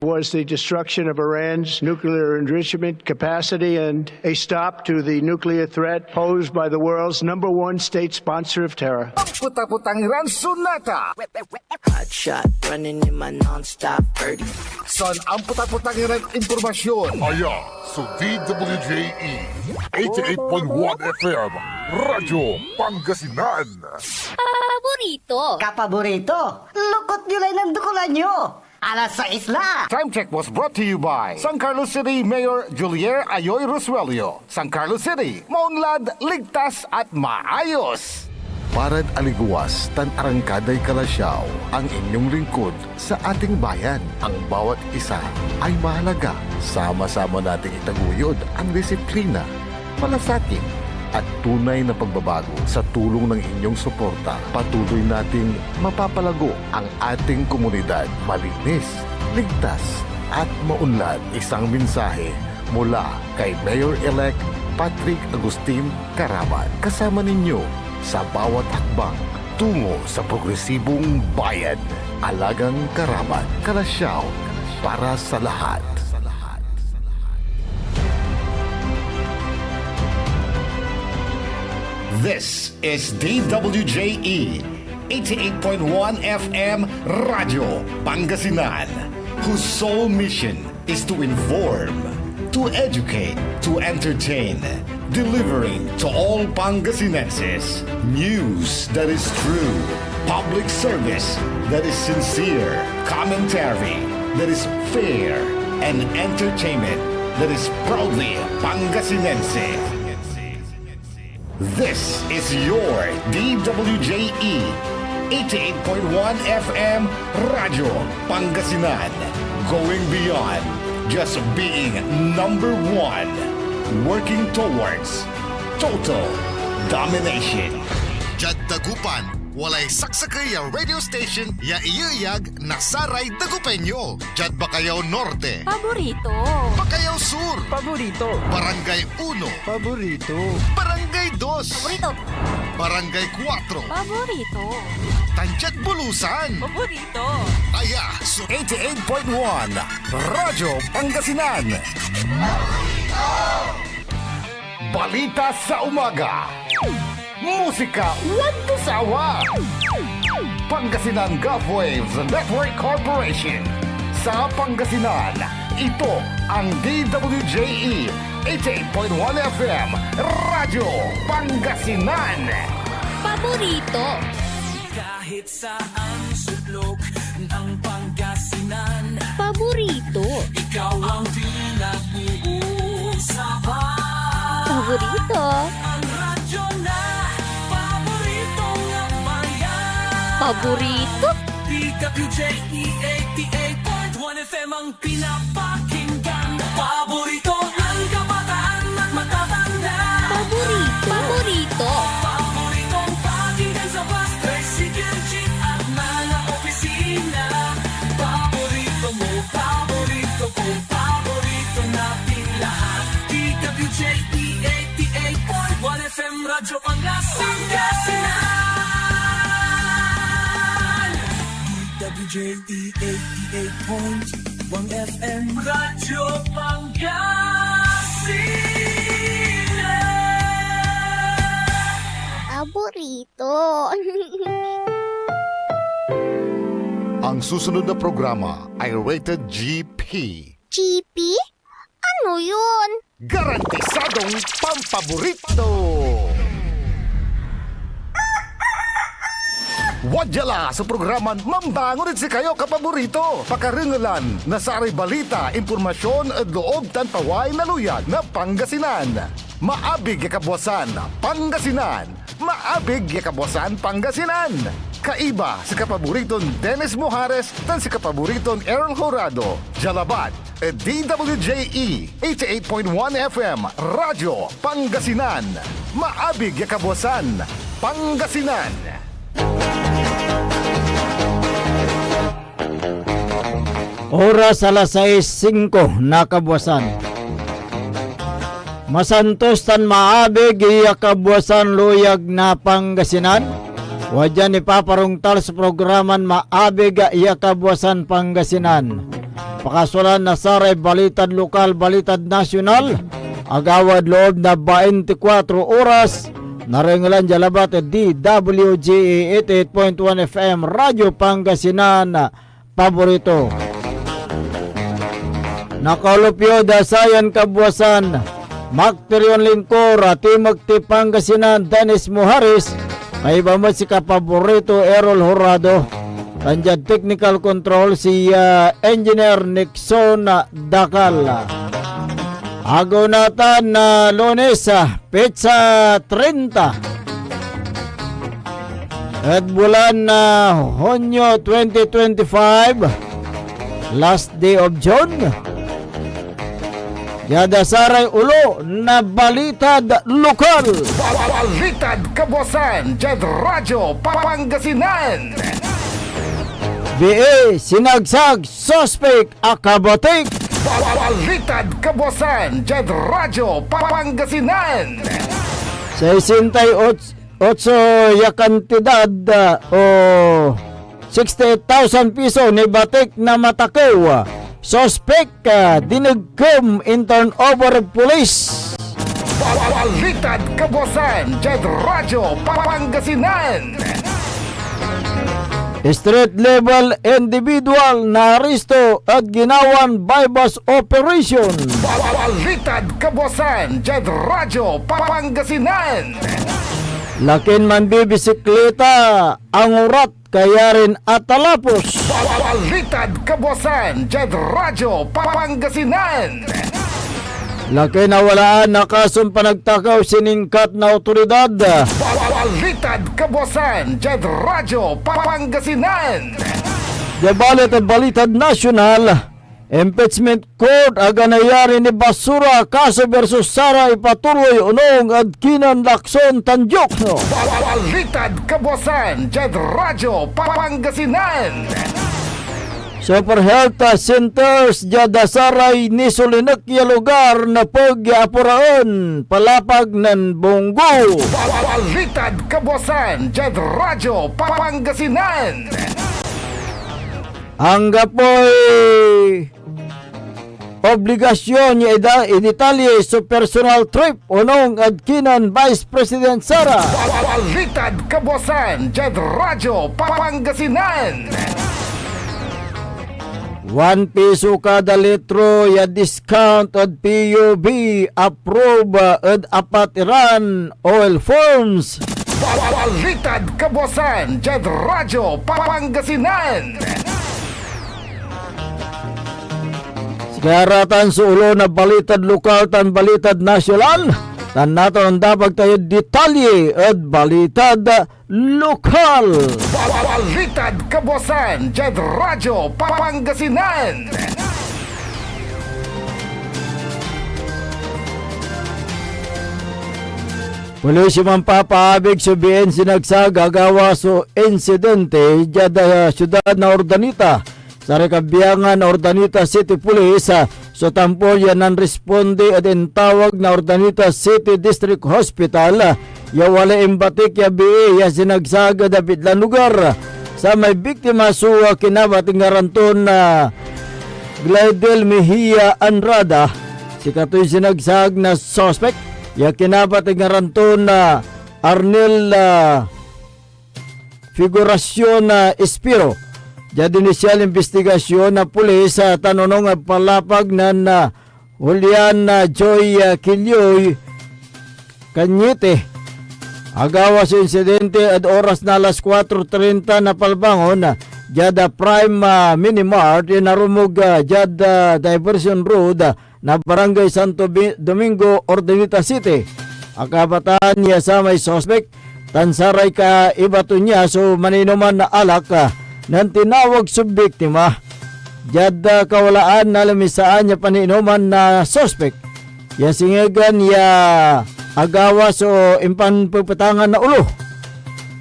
was the destruction of Iran's nuclear enrichment capacity and a stop to the nuclear threat posed by the world's #1 state sponsor of terror. Putang Iran sunata. Hot shot, running in my non-stop 30. Son ang putang Iran impormasyon. Aya sa DWJE 88.1 FM Radyo Pangasinan. Paborito. Kapaborito, lukot nyo lang ng dukulan nyo. Alas sa isla. Time check was brought to you by San Carlos City Mayor Julier Ayoy Rosuelio. San Carlos City, maunlad, ligtas at maayos. Parad aliguas, tan arangkaday kalasyaw, ang inyong lingkod sa ating bayan. Ang bawat isa ay mahalaga. Sama-sama nating itaguyod ang disiplina, malasakit, at tunay na pagbabago. Sa tulong ng inyong suporta, patuloy nating mapapalago ang ating komunidad. Malinis, ligtas, at maunlad. Isang mensahe mula kay Mayor-elect Patrick Agustin Caraman. Kasama ninyo sa bawat hakbang tungo sa progresibong bayan. Alagang Caraman, Kalasyaw, para sa lahat. This is DWJE 88.1 FM Radio Pangasinan, whose sole mission is to inform, to educate, to entertain, delivering to all Pangasinenses news that is true, public service that is sincere, commentary that is fair, and entertainment that is proudly Pangasinense. This is your DWJE 88.1 FM Radio Pangasinan, going beyond just being number one, working towards total domination. Jad Dagupan, walay saksakay ya radio station ya iyayag nasaray Dagupenyo. Jad Bacayao Norte, Paborito. Bacayao Sur, Paborito. Barangay 1, Paborito. Barangay 2, Paborito. Barangay 4, Paborito. Tanchat Bulusan. Paborito. Aya, so 88.1 Radyo Pangasinan. Balita sa umaga. Musika walang sawa. Pangasinan Gulf Waves Network Corporation. Sa Pangasinan, ito ang DWJE 88.1 FM Radyo Pangasinan. Paborito. Kahit saan sulok ng Pangasinan, Paborito. ikaw ang pinag-uusapan. Paborito. Ang radyo na paborito ng bayan. Paborito. DWJE 88.1 FM ang pinapakinggan. Paborito ang kabataan at matatanda. Paborito. Paborito. Paboritong pakinggan sa bus, tricycle, jeep at mga opisina. Paborito mo, paborito ko, paborito natin lahat. DWJE 88.1 FM Radyo Pangasinan. DWJE 88.1 FM Radyo Pangasinan. Paborito. Ang susunod na programa ay rated GP. GP? Ano yun? Garantisadong pampaborito. Wadyala sa programan Mambangon si kayo kapaborito. Pakaringalan na sa aray balita, impormasyon at loob tanpaway na luyag na Pangasinan. Maabig yakabwasan Pangasinan. Maabig yakabwasan Pangasinan. Kaiba si kapaboriton Dennis Mojares tan si kapaboriton Errol Horado. Jalabat at DWJE 88.1 FM Radyo Pangasinan. Maabig yakabwasan Pangasinan. Oras alas 6:05 na kabwasan. Masantos tan maabig iya kabwasan luyag na Pangasinan. Wadyan ipaparungtal sa programan maabig iya kabwasan Pangasinan. Pakasulan na saray balitad lokal, balitad nasyonal. Agawad loob na 24 oras. Naringalan jalabat DWGE 88.1 FM Radyo Pangasinan paborito. Nakalupyo dasayan kabuwasan Macterion Lincor Timog ti Pangasinan Dennis Muharis. Kay ba si kapaborito Errol Horado. Tandiyan technical control si Engineer Nixon Dakal. Agaw natin na Lunes, Pizza 30. At bulan na Hunyo 2025, last day of June. Yada saray ulo na balitad lokal. Balitad kabuasan, Jad Radyo Pangasinan. BA sinagsag suspect akabatik. Balitad kabuasan, Jad Radyo Pangasinan. 68 ya kantidad o 68,000 piso ni batik na matakaw. Suspect dinagkom in turnover of police. Balitad kabuasan, Jad Radyo Pangasinan. Street level individual na aristo at ginawan bypass operation. Balitad kabuasan, Jad Radyo Pangasinan. Lakin man bibisikleta ang urat kaya rin atalapos. Balitad kabuasan, Jad Radyo Pangasinan. Laki nawalaan na kasong panagtakaw siningkat na otoridad. Balitad kabuasan, Jad Radyo Pangasinan. Gabalit at balitad nasyonal. Impeachment court aganayari ni Basura kaso versus Sara ipatuloy unong at Kinan Lacson Tanjok. Balitad kabuasan, Jad Radyo Pangasinan. Super Health Centers Jadasaray ni Sulinak ya lugar na pag-apuraan palapag ng Bongo. Balitad kabuasan, Jad Radyo Pangasinan. Hangga po'y obligasyon niya idetalye sa personal trip unong adkinan Vice President Sara. Balitad kabuasan, Jad Radyo Pangasinan. 1 piso kada litro ya discount at PUB approve at apatiran oil forms. Balitad kabuasan, Jad Radyo Pangasinan. Sigaratan sa ulo na balitad lokal tan balitad nasyonal. Tan nato ang dapat tayo detalye at balitad lokal. Balitad kabuasan, Jad Radyo Pangasinan. Pulis man papaabig subihin sinagsag agawa so insidente jada syudad na Ordanita. Sa rekabiyangan Ordanita City Police so tampo yan ang responde at intawag na Ordanita City District Hospital ya wala imbatik ya BE ya sinagsag dapit lang lugar sa may biktima suwa kinabating garanton na Glidel Mejia Andrada si katoy sinagsag na suspect ya kinabating garanton na Arnel Figuracion Espiro. Jadi inisyal investigasyon na pulis sa tanunong at palapag na Julian Joy Kilyoy Kanyete. Agawa sa insidente at oras na alas 4:30 na palbangon jada Prime Minimart inarumog jada Diversion Road na Barangay Santo Domingo, Ordanita City. Akabataan niya sa may suspect tansaray ka ibato niya so maninuman na alak nang tinawag sa biktima. Jada kawalaan na lamisaan niya paninuman na suspect. Ya singigan ya agawa so impan pupatangan na ulo.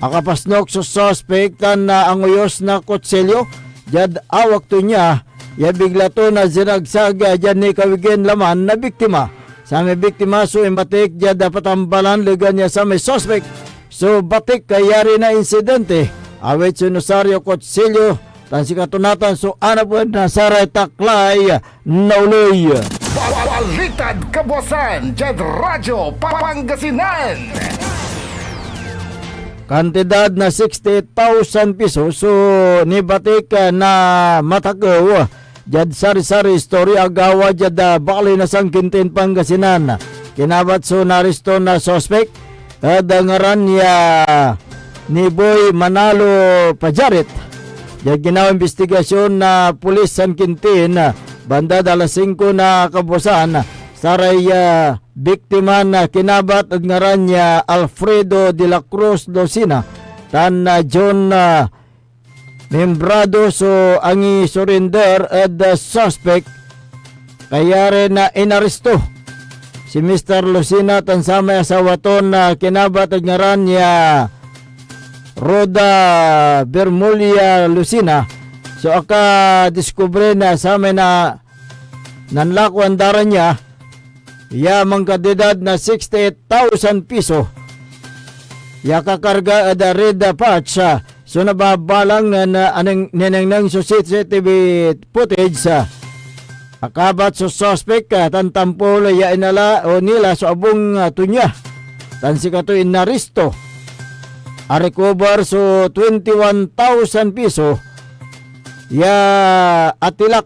Akapasnok sa suspect na ang uyos na kutsilyo. Jad awak to niya. Ya bigla to na zinagsaga dyan ni kawigin laman na biktima. Sa may biktima so imbatik jada patambalan ligan niya sa may suspect. So batik kayari na insidente. Awit si Nosario Kutsilyo tan si katunatan so ana po na saray taklay nauloy. Balitad kabuasan, Jed Radyo Pangasinan. Kantidad na 60,000 pesos so nibatik na matagaw jad sari-sari story agawa jad bakli na sangkintin Pangasinan. Kinabat so naristo na suspect dangaran niya ni Boy Manalo Pajarit. Jad ginawa investigasyon na pulis sangkintin banda alas 5 na kabusan saray biktima na kinabat at ngaran niya Alfredo de la Cruz Docina tan John Membrado so ang surrender at the suspect kaya rin na inaresto si Mr. Lucina tan sama asawa ton na kinabat at ngaran niya Roda Bermulia Lucina. So aka diskubre na sama na nanlakwan daran niya ya mangkadidad na 68,000 piso. Ya kakarga ada red patch so nababalang na anang nenang CCTV footage sa akabat so suspect tantampol ya inala o nila so abong tunya tan si kato inaristo a recover so 21,000 piso ya atilak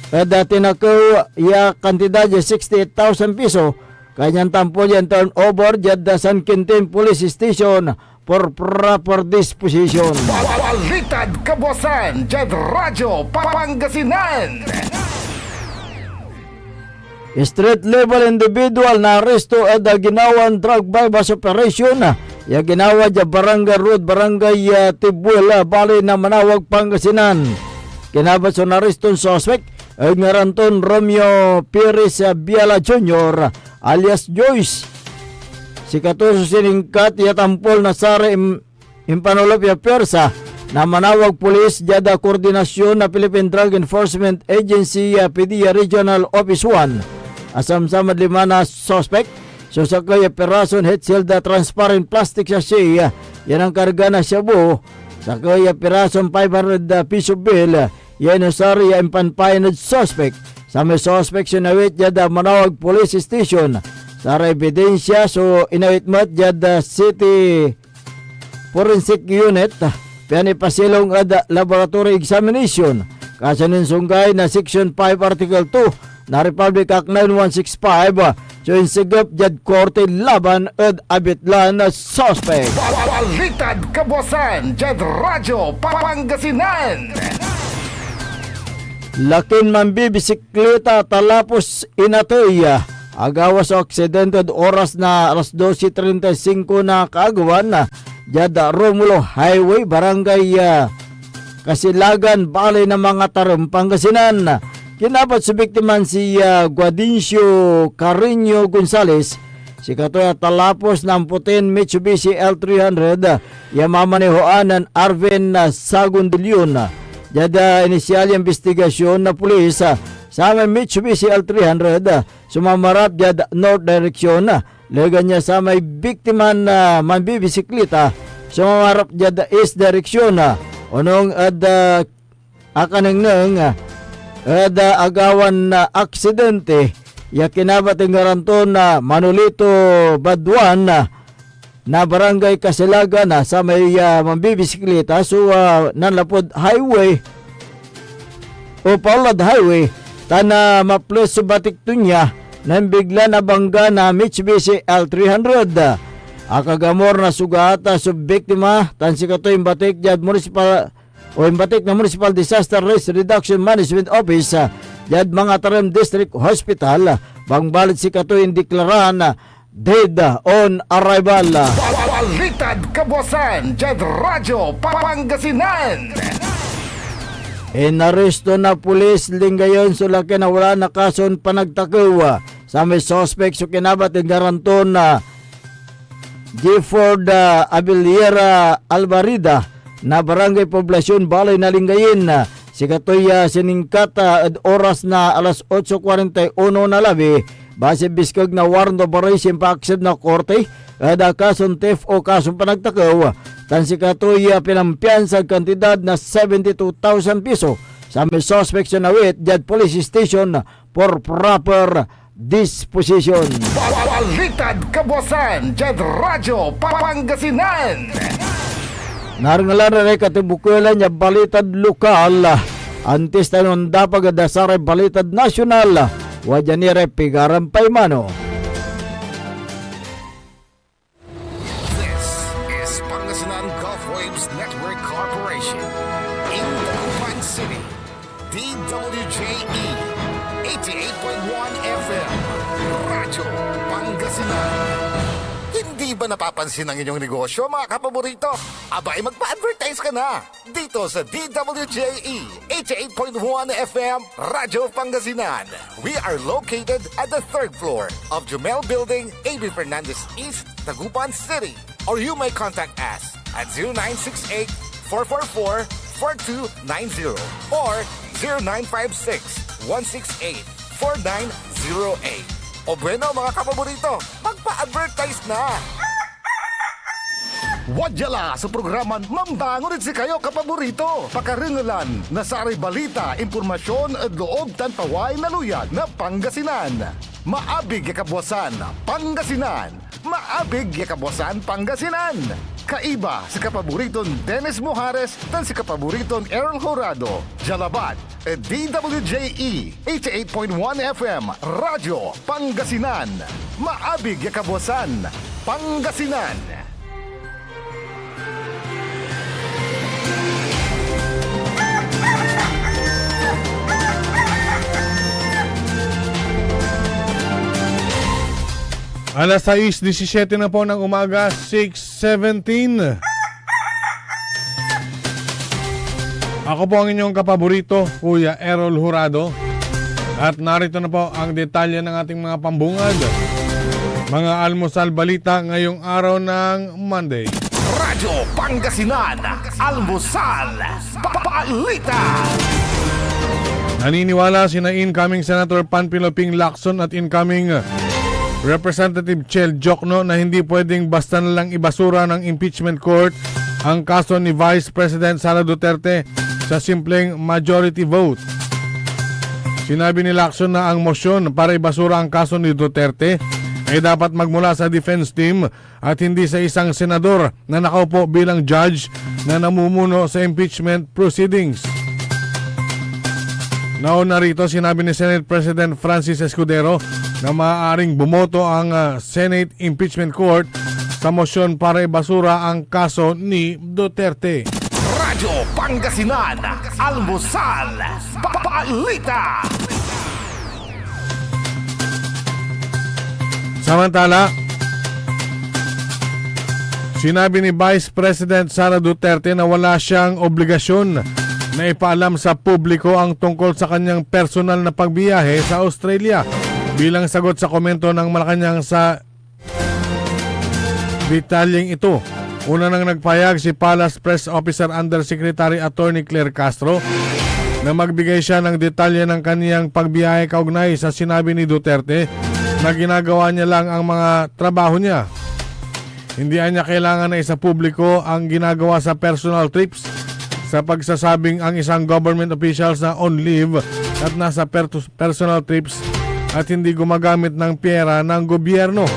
dati na ko ya kantidad ya 68,000 piso kanyang tampo yan turnover jad San Quintin Police Station for proper disposition. Balitad kabuasan, Jed Radyo Pangasinan. Street level individual na aresto at ginawan drug bypass operation ya ginawa ja Barangay Road, Barangay Tibuela, Bali na Manawag, Pangasinan. Kinabat so nariston suspect ay ngaranton Romeo Pires Biala Jr. alias Joyce. Si katuso siningkat yatampol na sara impanulop ya persa na Manawag Police jada koordinasyon na Philippine Drug Enforcement Agency PDEA Regional Office 1. Asam-samad 5 na suspect. So sa kaya perason head-sealed transparent plastic sachet yan ang karga na shabu. Sa kaya perason 500 piso bill yan ang sari ang panpayanod suspect. Sa may suspect sinawit yada Manawag Police Station. Sa ebidensya so inawit mat yada City Forensic Unit. Piyan ipasilong ad laboratory examination. Kasanin sunggay na Section 5 Article 2 na Republic Act 9165. So insigap jad korte laban at abitlan na suspect. Balitad kabuasan, Jed Radyo Pangasinan. Lakin mambibisikleta talapos inatoy. Agawa sa aksidente oras na alas 12:35 na kaagawan na Jada Romulo Highway, Barangay Kasilagan, Balay ng mga Tarum, Pangasinan. Kinabat sa biktiman si Guadincio Carreño Gonzales. Si katoya talapos ng putin Mitsubishi L300 yamamanehoan ng Arvin Sagun de Leon. Jada inisyal yung investigasyon na pulis sa Mitsubishi L300 sumamarap jada north direction. Legan niya sa may biktima na mambibisikleta sumamarap jada east direction. Unong akanang agawan na aksidente ya kinabating garanton na Manolito Baduan na Barangay Kasilagan sa may mambibisikleta so nanlapod highway o Paulad Highway tana maplos sa Batiktunya nang bigla na bangga na Mitsubishi L300 akagamor na sugata sa biktima tan si katoy Batik jad municipal o Batik na Municipal Disaster Risk Reduction Management Office jad mga Tarim District Hospital bangbalit si katoy indeklaran dead on arrival. Balitad kabuasan, Jed Radyo Pangasinan. Inaresto na pulis linggayon sulaki na wala na kason panagtakaw sa may suspect so kinabat ng garanton na Gifford Abiliera Alvarida na Barangay Poblasyon Balay na Lingayin. Si katoy siningkata at oras na alas 8:41 na labi base biskog na warrant of arrest pa accept na korte kada kasong theft o kasong panagtakaw. Tan si katoy pinampiyan sa kantidad na 72,000 piso sa may suspect sa Nawit Jad Police Station for proper disposition. Balitad kabuasan, Jad Radyo Pangasinan. Narangalan na rin katibukulan niya balitad lokal. Antes tanon dapat dasaray balitad nasyonal. Wajanire pigaran paimano. This is Pangasinan Gulf Waves Network Corporation. In Dagupan City, DWJE 88.1 FM, Radyo Pangasinan. Hindi ba napapansin ang inyong negosyo, mga kapaborito? Abay, magpa-advertise ka na dito sa DWJE 88.1 FM, Radyo Pangasinan. We are located at the 3rd floor of Jumel Building, A.B. Fernandez East, Dagupan City. Or you may contact us at 0968-444-4290 or 0956-168-4908. O bueno, mga kapaborito, magpa-advertise na! Wadyala sa programan Mambangon si kayo kapaborito. Pakaringalan na sa aray balita, impormasyon at loob tan paway na luyag na Pangasinan. Maabig yakabwasan Pangasinan. Maabig yakabwasan Pangasinan. Kaiba si kapaboriton Dennis Mojares tan si kapaboriton Errol Horado. Jalabat at DWJE 88.1 FM Radyo Pangasinan. Maabig yakabwasan Pangasinan. Alas 6:17 na po ng umaga, 6:17. Ako po ang inyong kapaborito, Kuya Errol Jurado. At narito na po ang detalye ng ating mga pambungad. Mga almusal balita ngayong araw ng Monday. Radyo Pangasinan, almusal, balita. Naniniwala sina incoming Senator Panfilo Ping Lacson at incoming Representative Chel Jokno na hindi pwedeng basta na lang ibasura ng impeachment court ang kaso ni Vice President Sara Duterte sa simpleng majority vote. Sinabi ni Lacson na ang motion para ibasura ang kaso ni Duterte ay dapat magmula sa defense team at hindi sa isang senador na nakaupo bilang judge na namumuno sa impeachment proceedings. Nauna rito, sinabi ni Senate President Francis Escudero na maaaring bumoto ang Senate Impeachment Court sa motion para ibasura ang kaso ni Duterte. Radyo Pangasinan, almusal, balita. Samantala, sinabi ni Vice President Sara Duterte na wala siyang obligasyon na ipaalam sa publiko ang tungkol sa kanyang personal na pagbiyahe sa Australia bilang sagot sa komento ng Malacanang sa detalyeng ito. Una nang nagpayag si Palace Press Officer Undersecretary Attorney Claire Castro na magbigay siya ng detalye ng kaniyang pagbiyahe kaugnay sa sinabi ni Duterte na ginagawa niya lang ang mga trabaho niya. Hindi niya kailangan na isa publiko ang ginagawa sa personal trips sa pagsasabing ang isang government officials na on leave at nasa personal trips at hindi gumagamit ng pera ng gobyerno.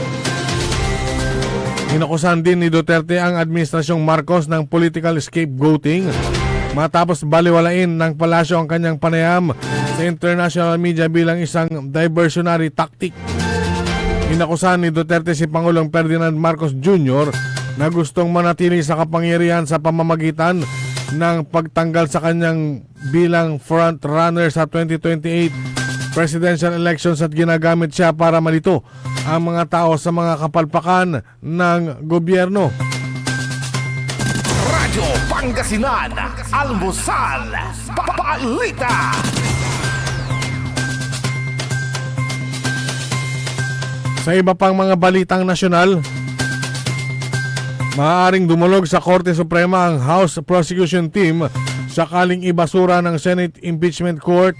Inakusan din ni Duterte ang administrasyong Marcos ng political scapegoating matapos baliwalain ng palasyo ang kanyang panayam sa international media bilang isang diversionary tactic. Inakusan ni Duterte si Pangulong Ferdinand Marcos Jr. na gustong manatili sa kapangyarihan sa pamamagitan ng pagtanggal sa kanyang bilang front runner sa 2028 presidential elections at ginagamit siya para malito ang mga tao sa mga kapalpakan ng gobyerno. Radyo Pangasinan, almusal, balita. Sa iba pang mga balitang nasyonal, maaaring dumulog sa Korte Suprema ang House Prosecution Team sakaling ibasura ng Senate Impeachment Court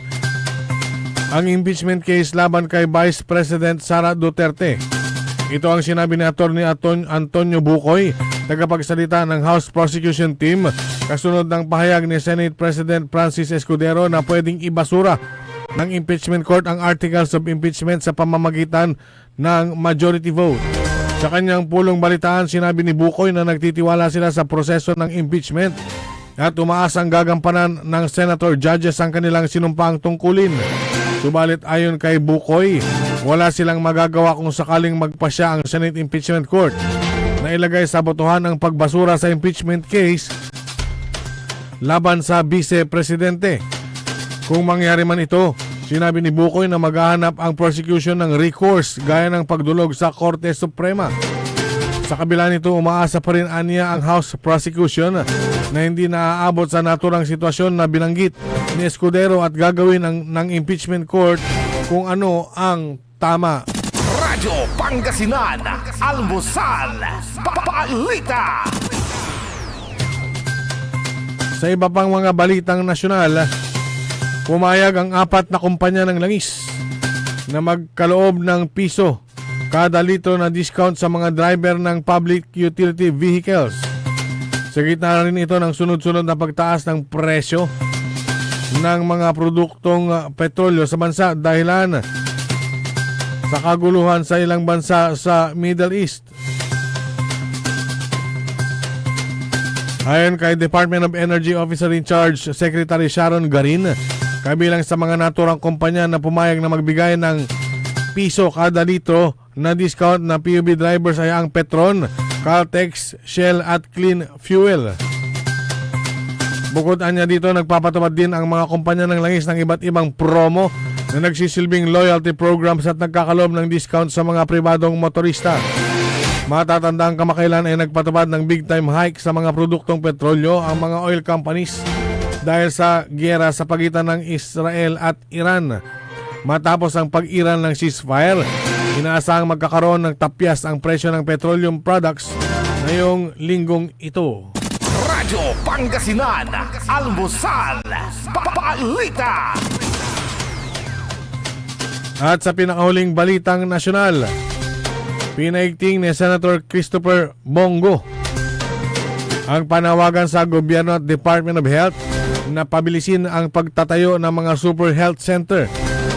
ang impeachment case laban kay Vice President Sara Duterte. Ito ang sinabi ni Atty. Antonio Bukoy, tagapagsalita ng House Prosecution Team, kasunod ng pahayag ni Senate President Francis Escudero na pwedeng ibasura ng impeachment court ang articles of impeachment sa pamamagitan ng majority vote. Sa kanyang pulong balitaan, sinabi ni Bukoy na nagtitiwala sila sa proseso ng impeachment at umaasang gagampanan ng senator judges ang kanilang sinumpaang tungkulin. Subalit ayon kay Bukoy, wala silang magagawa kung sakaling magpasya ang Senate Impeachment Court na ilagay sa botohan ang pagbasura sa impeachment case laban sa vice-presidente. Kung mangyari man ito, sinabi ni Bukoy na maghahanap ang prosecution ng recourse gaya ng pagdulog sa Korte Suprema. Sa kabila nito, umaasa pa rin aniya ang House Prosecution na hindi naaabot sa naturang sitwasyon na binanggit ni Escudero at gagawin ng impeachment court kung ano ang tama. Radyo Pangasinan, Almusal, Balita. Sa iba pang mga balitang nasyonal, pumayag ang 4 na kumpanya ng langis na magkaloob ng piso kada litro na discount sa mga driver ng public utility vehicles. Sa gitna rin ito ng sunod-sunod na pagtaas ng presyo ng mga produktong petrolyo sa bansa dahilan sa kaguluhan sa ilang bansa sa Middle East. Ayon kay Department of Energy Officer in Charge Secretary Sharon Garin, kabilang sa mga naturang kumpanya na pumayag na magbigay ng piso kada litro na discount na PUV drivers ay ang Petron, Caltex, Shell at Clean Fuel. Bukod anya dito, nagpapatupad din ang mga kumpanya ng langis ng iba't ibang promo na nagsisilbing loyalty programs at nagkakaloob ng discount sa mga pribadong motorista. Matatandang kamakailan ay nagpatupad ng big time hike sa mga produktong petrolyo ang mga oil companies dahil sa giyera sa pagitan ng Israel at Iran. Matapos ang pag-iran ng ceasefire, inaasahang magkakaroon ng tapyas ang presyo ng petroleum products ngayong linggong ito. Radyo Pangasinan, Almusal, Balita. At sa pinakahuling balitang nasyonal, pinaigting ni Senator Christopher Bongo ang panawagan sa gobyerno at Department of Health na pabilisin ang pagtatayo ng mga super health center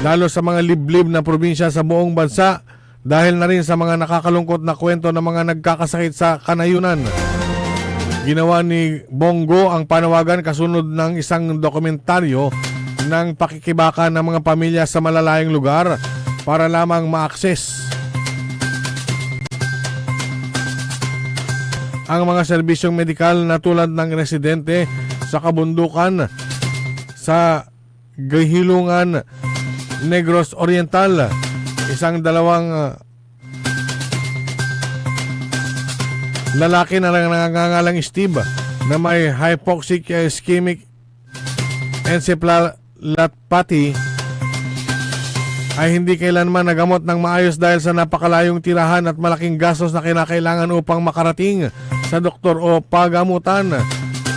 lalo sa mga liblib na probinsya sa buong bansa dahil na rin sa mga nakakalungkot na kwento ng mga nagkakasakit sa kanayunan. Ginawa ni Bongo ang panawagan kasunod ng isang dokumentaryo ng pakikibaka ng mga pamilya sa malalayong lugar para lamang ma-access ang mga serbisyong medikal na tulad ng residente sa kabundukan sa Gahilungan, Negros Oriental. Isang dalawang lalaki na nangangalang Steve na may hypoxic ischemic encephalopathy ay hindi kailanman nagamot ng maayos dahil sa napakalayong tirahan at malaking gastos na kinakailangan upang makarating sa doktor o pagamutan.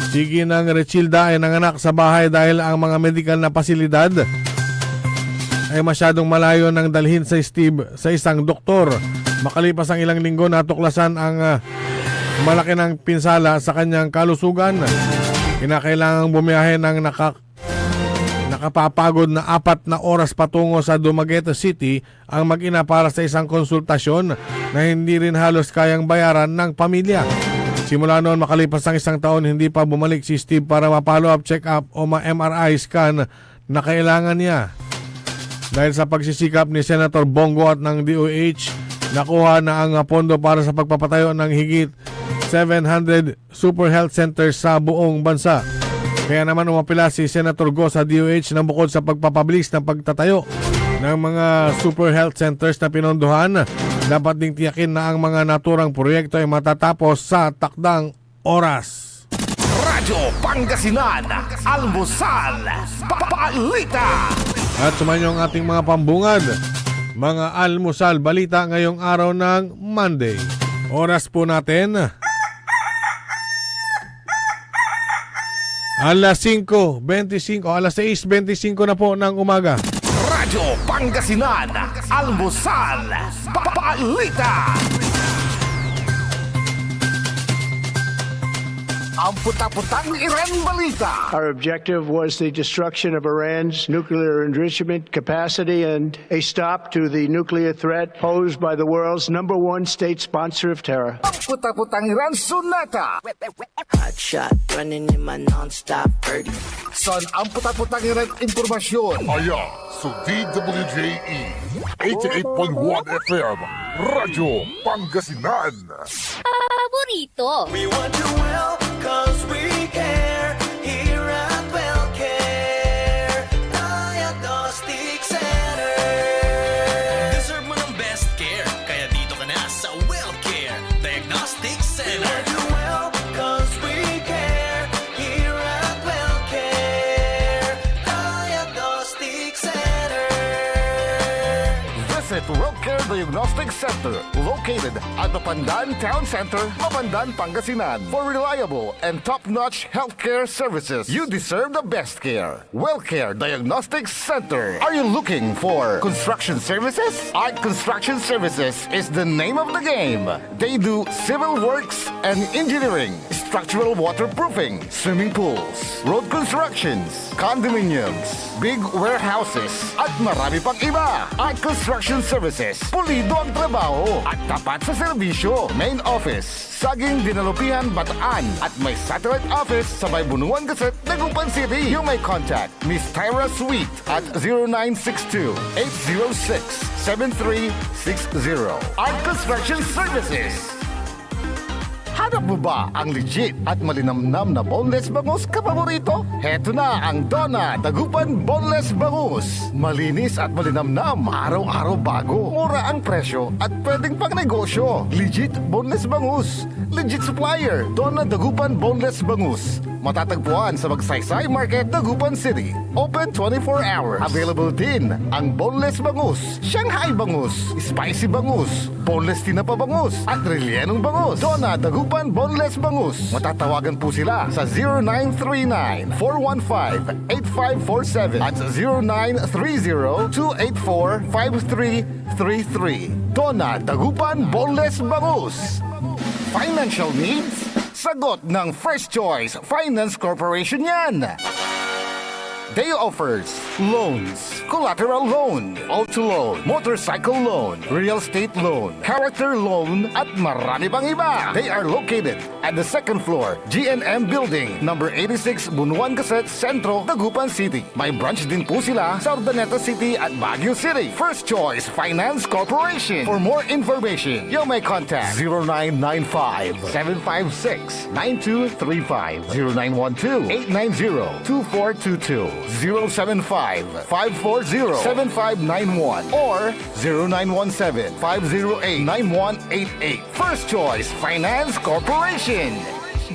Sige ng Rechilda ay nanganak sa bahay dahil ang mga medical na pasilidad ay masyadong malayo nang dalhin sa Steve sa isang doktor. Makalipas ang ilang linggo, natuklasan ang malaki ng pinsala sa kanyang kalusugan. Kinakailangang bumiyahe ng nakapapagod na 4 na oras patungo sa Dumaguete City ang mag-ina para sa isang konsultasyon na hindi rin halos kayang bayaran ng pamilya. Simula noon, makalipas ang isang taon, hindi pa bumalik si Steve para ma-follow up, check up o ma-MRI scan na kailangan niya. Dahil sa pagsisikap ni Senator Bongo at ng DOH, nakuha na ang pondo para sa pagpapatayo ng higit 700 super health centers sa buong bansa. Kaya naman umapila si Senator Go sa DOH na bukod sa pagpapabilis ng pagtatayo ng mga super health centers na pinondohan, dapat ding tiyakin na ang mga naturang proyekto ay matatapos sa takdang oras. Radyo Pangasinan, Almusal, Balita. At sumayo ang ating mga pambungad, mga almusal balita ngayong araw ng Monday. Oras po natin alas 5:25, alas 6:25 na po ng umaga. Radyo Radyo Pangasinan, Almusal, Balita. Ang puta-putang Iran Balita. Our objective was the destruction of Iran's nuclear enrichment capacity and a stop to the nuclear threat posed by the world's #1 state sponsor of terror. Ang puta-putang Iran Sunata. Hot shot, running in my non-stop 30. Son ang puta-putang Iran Impormasyon. Aya sa DWJE 88.1 FM Radyo Pangasinan. Paborito. We want you well, cause we care. Here at WellCare Diagnostic Center. Deserve mo ng best care, kaya dito ka na sa WellCare Diagnostic Center. We want you well, cause we care. Here at WellCare Diagnostic Center. Visit WellCare Diagnostic Center, located at the Pandan Town Center, Mapandan, Pangasinan. For reliable and top-notch healthcare services, you deserve the best care. WellCare Diagnostic Center. Are you looking for construction services? Art Construction Services is the name of the game. They do civil works and engineering, structural waterproofing, swimming pools, road constructions, condominiums, big warehouses, at marami pang iba. Art Construction Services, pulido ang trabaho at tapat sa serbisyo. Main office, Saging Dinalupihan, Bataan, at may satellite office sa may Bunuan Gazette, Dagupan City. You may contact Miss Tyra Sweet at 0962-806-7360. Art Construction Services. Hanap mo ba ang legit at malinamnam na boneless bangus kapaborito? Heto na ang Donna Dagupan Boneless Bangus. Malinis at malinamnam, araw-araw bago. Mura ang presyo at pwedeng pang negosyo. Legit boneless bangus. Legit supplier, Donna Dagupan Boneless Bangus. Matatagpuan sa Magsaysay Market, Dagupan City. Open 24 hours. Available din ang boneless bangus, Shanghai bangus, spicy bangus, boneless tinapa bangus, at rellenong bangus. Donna Dagupan Boneless Bangus. Matatawagan po sila sa 0939-415-8547 at 0930-284-5333. Donna Dagupan Boneless Bangus. Financial needs? Sagot ng First Choice Finance Corporation yan. They offers loans, collateral loan, auto loan, motorcycle loan, real estate loan, character loan, at marami pang iba. They are located at the second floor, GNM Building, number 86, Bunuan Gazette, Centro, Dagupan City. May branch din po sila sa Urdaneta City at Baguio City. First Choice Finance Corporation. For more information, you may contact 0995-756-9235, 0912-890-2422, 075-540-7591 or 0917-508-9188. First Choice Finance Corporation.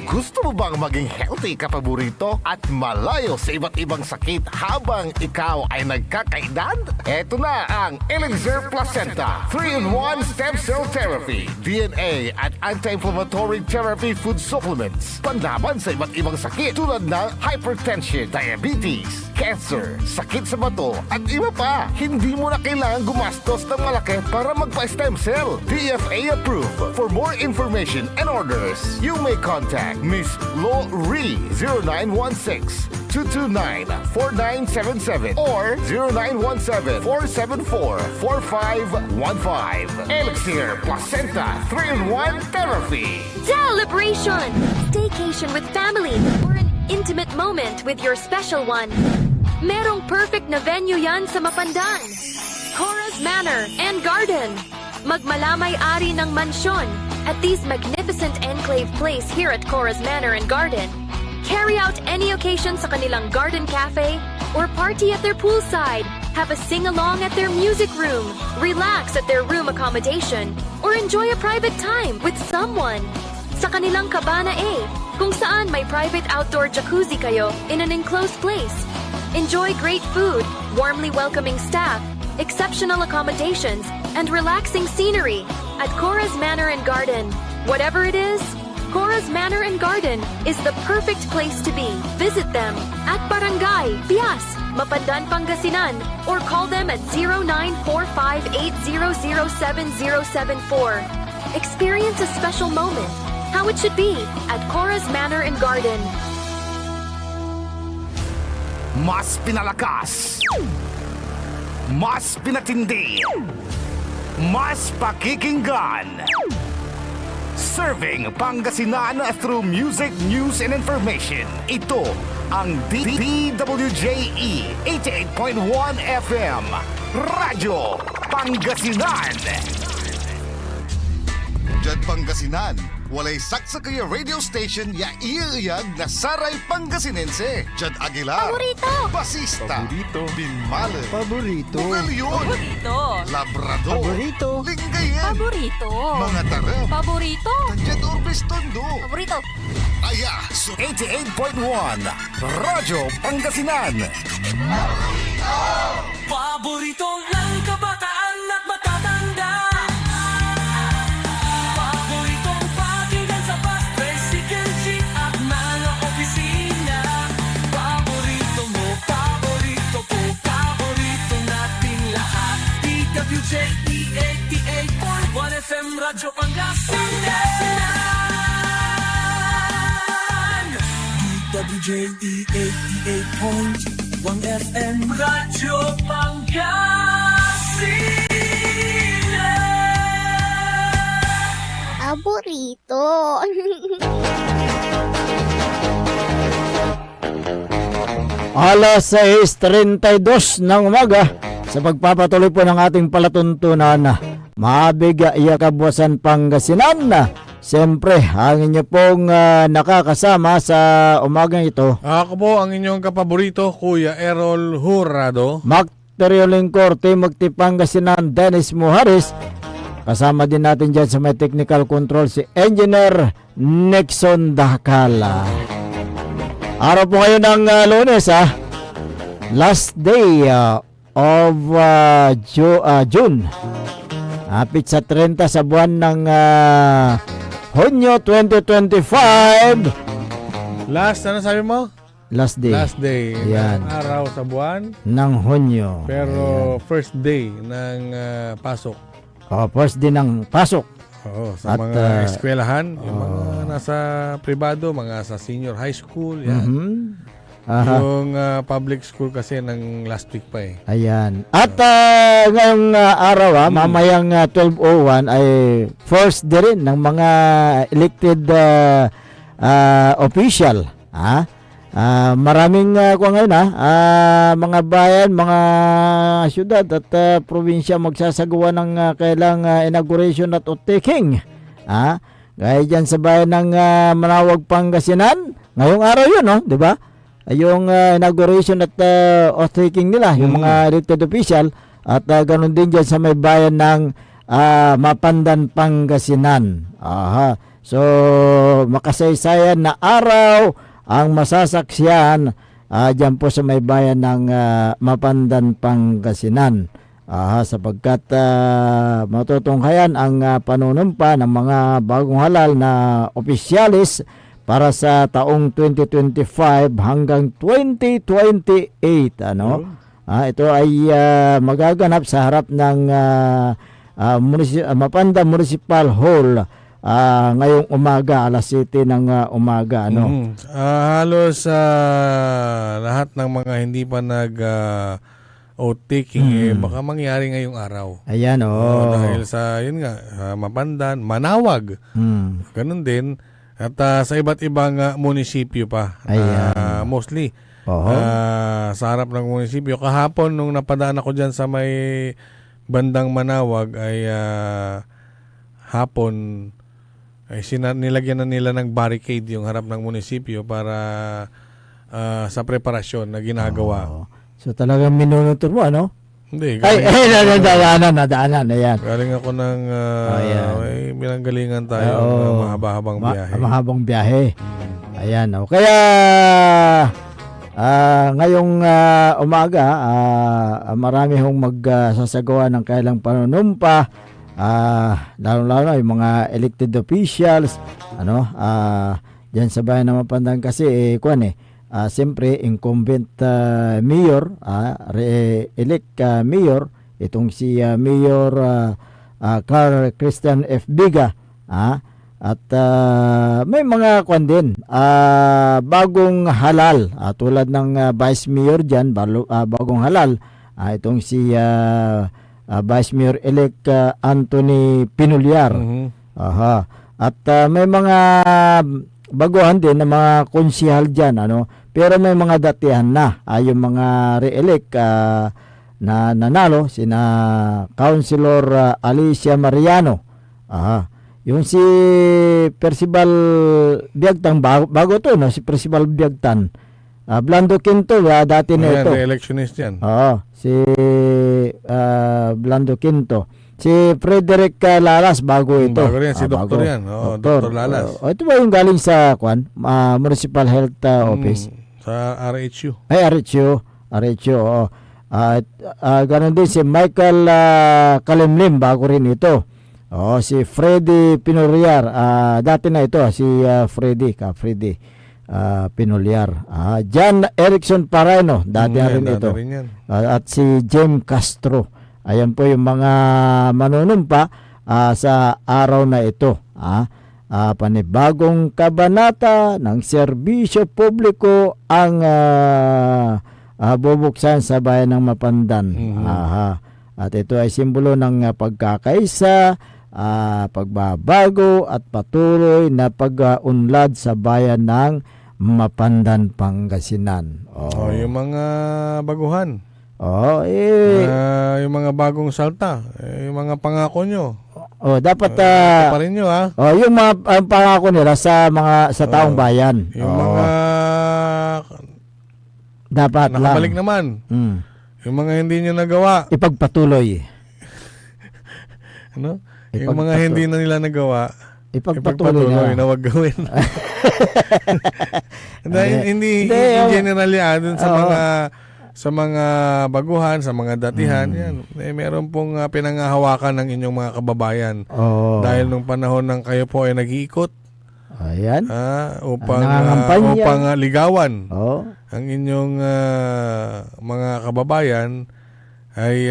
Gusto mo bang maging healthy kapaborito at malayo sa iba't ibang sakit habang ikaw ay nagkakaedad? Eto na ang Elixir Placenta 3-in-1 Stem Cell Therapy, DNA at Anti-Inflammatory Therapy Food Supplements. Panlaban sa iba't ibang sakit tulad ng hypertension, diabetes, cancer, sakit sa bato at iba pa. Hindi mo na kailangan gumastos ng malaki para magpa-stem cell. DFA approved. For more information and orders, you may contact Miss Lo Ree 0916-229-4977 or 0917-474-4515. Elixir Placenta 3-in-1 Therapy. Celebration! Staycation with family or an intimate moment with your special one. Merong perfect na venue yan sa Mapandan. Cora's Manor and Garden. Magmalamay-ari ng mansyon at this magnificent enclave place here at Cora's Manor and Garden. Carry out any occasion sa kanilang garden cafe or party at their poolside. Have a sing-along at their music room. Relax at their room accommodation or enjoy a private time with someone. Sa kanilang Cabana A, kung saan may private outdoor jacuzzi kayo in an enclosed place. Enjoy great food, warmly welcoming staff, exceptional accommodations, and relaxing scenery at Cora's Manor and Garden. Whatever it is, Cora's Manor and Garden is the perfect place to be. Visit them at Barangay Pias, Mapandan, Pangasinan, or call them at 0945-800-7074. Experience a special moment, how it should be, at Cora's Manor and Garden. Mas pinalakas, mas pinatindi, mas pakikinggan. Serving Pangasinan through music, news, and information. Ito ang DWJE 88.1 FM Radyo Pangasinan. Diyan Pangasinan, walay saksa kaya radio station ya iiyag na Saray Pangasinense. Diyan Aguilar, Paborito. Basista, Binmale, Paborito. Bugalyon, Labrador, Paborito. Lingayen, Paborito. mga taram, Paborito. Diyan Urbis Tondo. Paborito. Aya, 88.1 Radyo Pangasinan. Paborito ng kabataan at matatanda. Paboritong pakinggan sa bus, tricycle, jeep at mga opisina. Paborito mo, paborito ko, paborito nating lahat. DWJE 88.1 FM Radyo Pangasinan. DWJE 88.1 FM Radyo Pangasinan. Paborito. Alas 6:32 ng umaga sa pagpapatuloy po ng ating palatuntunan. Maabig iya Kabuwasan Pangasinan. Siyempre, ang inyo pong nakakasama sa umagang ito. Ako po ang inyong kapaborito, Kuya Errol Hurado. Macterio Lingkor, Timothy Pangasinan, Dennis Muharis. Kasama din natin dyan sa may technical control si Engineer Nixon Dakala. Araw po ngayon ng Lunes, last day of June. Hapit sa 30 sa buwan ng Hunyo 2025. Last, ano sabi mo? Last day. Last day Ayan. ng araw sa buwan. Ng Hunyo. Pero first day ng pasok. First day ng pasok. Oo, sa At, mga eskwelahan, yung mga nasa privado, mga sa senior high school, yan. Yung public school kasi ng last week pa eh. Ayan. At ngayong araw, mamayang 12:01 ay first day rin ng mga elected official. Maraming ngayon mga bayan, mga syudad at probinsya magsasagawa ng kailang inauguration at oath-taking. Gaya dyan sa bayan ng Manawag, Pangasinan. Ngayong araw yun, no? Di ba? Yung inauguration at oath-taking nila, yung mga elected official. At ganun din dyan sa may bayan ng Mapandan, Pangasinan. So, makasaysayan na araw ang masasaksiyan dyan po sa may bayan ng Mapandan, Pangasinan. Sapagkat matutunghayan ang panunumpa ng mga bagong halal na opisyalis para sa taong 2025 hanggang 2028. Ito ay magaganap sa harap ng Mapandan Municipal Hall ngayong umaga, alas 7 ng umaga. Halos lahat ng mga hindi pa nag oath-taking baka mangyari ngayong araw. Ayan, dahil sa, yun nga, Mapandan, Manawag. Ganun din. At sa iba't ibang munisipyo pa. Mostly. Sa harap ng munisipyo. Kahapon, nung napadaan ako dyan sa may bandang Manawag, ay hapon, ay nilagyan na nila ng barricade yung harap ng munisipyo para sa preparasyon na ginagawa. So talagang minunutur mo, ano? Hindi. Nadaanan. Ayan. Galing ako ng may binanggalingan tayo ng mahaba-habang biyahe. Mahabang biyahe. Ayan. Kaya ngayong umaga, marami hong magsasagawa ng kailang panunumpa. Lalo-lalo yung mga elected officials. Diyan sa bayan ng Mapandan kasi, siyempre incumbent mayor, re-elect mayor, itong si Mayor Carl Christian F. Biga, at may mga kwan din, bagong halal, tulad ng Vice Mayor dyan, bagong halal, itong si Vice Mayor-elect Anthony Pinulyar. Aha. At may mga baguhan din na mga konsihal dyan, pero may mga datihan na, yung mga re-elect na nanalo, sina Councilor Alicia Mariano. Yung si Percival Biagtan, bago to, no? Si Percival Biagtan. Blando Quinto, dati na ito. Re-electionist yan. Si Blando Quinto. Si Frederick Lalas, bago ito. Bago rin, si Doktor yan. Dr. Lalas. Ito ba yung galing sa Municipal Health Office? Sa RHU. Ay, RHU, oo. Ganon din si Michael Kalimlim, bago rin ito. Si Freddy Pinulyar, dati na ito, si Freddy Pinulyar. John Erickson Pareno, dati na rin ito. At si James Castro. Ayan po yung mga manunumpa sa araw na ito. Panibagong kabanata ng serbisyo publiko ang bubuksan sa bayan ng Mapandan. At ito ay simbolo ng pagkakaisa, pagbabago at patuloy na pag-unlad sa bayan ng Mapandan, Pangasinan. Yung mga baguhan. Yung mga bagong salta, yung mga pangako nyo. Dapat pa rin nyo, yung mga pangako nila sa taong bayan. Yung mga dapat nakabalik lang naman. Yung mga hindi nyo nagawa, ipagpatuloy. Yung mga hindi na nila nagawa, ipagpatuloy na wag gawin. Hindi generally dun sa mga baguhan, sa mga datihan, yan. Meron pong pinangahawakan ng inyong mga kababayan. Dahil nung panahon ng kayo po ay nag-iikot. Ayan. Upang ligawan ang inyong mga kababayan, ay